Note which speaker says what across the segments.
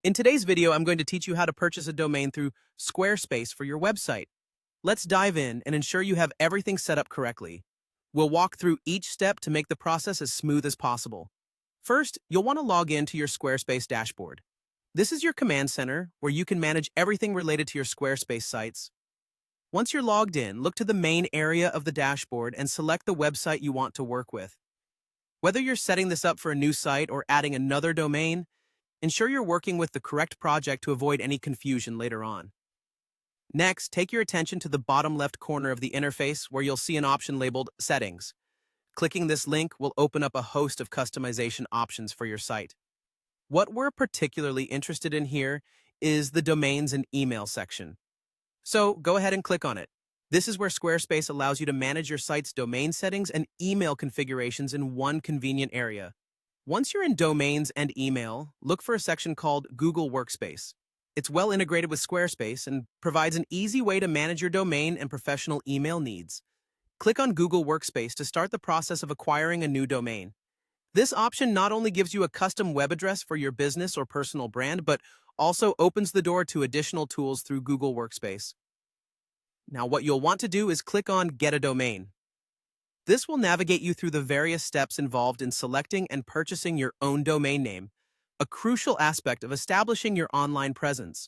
Speaker 1: In today's video, I'm going to teach you how to purchase a domain through Squarespace for your website. Let's dive in and ensure you have everything set up correctly. We'll walk through each step to make the process as smooth as possible. First, you'll want to log in to your Squarespace dashboard. This is your command center where you can manage everything related to your Squarespace sites. Once you're logged in, look to the main area of the dashboard and select the website you want to work with. Whether you're setting this up for a new site or adding another domain, ensure you're working with the correct project to avoid any confusion later on. Next, take your attention to the bottom left corner of the interface where you'll see an option labeled Settings. Clicking this link will open up a host of customization options for your site. What we're particularly interested in here is the Domains and Email section. So go ahead and click on it. This is where Squarespace allows you to manage your site's domain settings and email configurations in one convenient area. Once you're in Domains and Email, look for a section called Google Workspace. It's well integrated with Squarespace and provides an easy way to manage your domain and professional email needs. Click on Google Workspace to start the process of acquiring a new domain. This option not only gives you a custom web address for your business or personal brand, but also opens the door to additional tools through Google Workspace. Now, what you'll want to do is click on Get a Domain. This will navigate you through the various steps involved in selecting and purchasing your own domain name, a crucial aspect of establishing your online presence.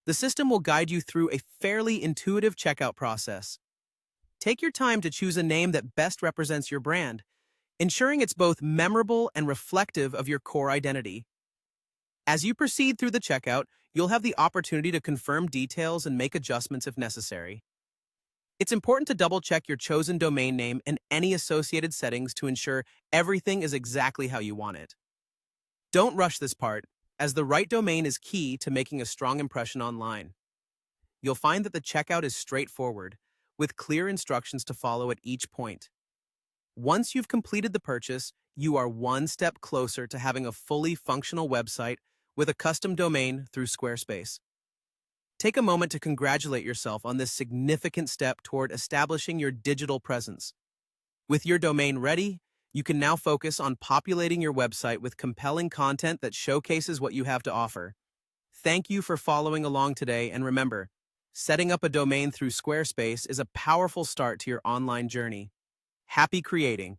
Speaker 1: The system will guide you through a fairly intuitive checkout process. Take your time to choose a name that best represents your brand, ensuring it's both memorable and reflective of your core identity. As you proceed through the checkout, you'll have the opportunity to confirm details and make adjustments if necessary. It's important to double-check your chosen domain name and any associated settings to ensure everything is exactly how you want it. Don't rush this part, as the right domain is key to making a strong impression online. You'll find that the checkout is straightforward, with clear instructions to follow at each point. Once you've completed the purchase, you are one step closer to having a fully functional website with a custom domain through Squarespace. Take a moment to congratulate yourself on this significant step toward establishing your digital presence. With your domain ready, you can now focus on populating your website with compelling content that showcases what you have to offer. Thank you for following along today, and remember, setting up a domain through Squarespace is a powerful start to your online journey. Happy creating!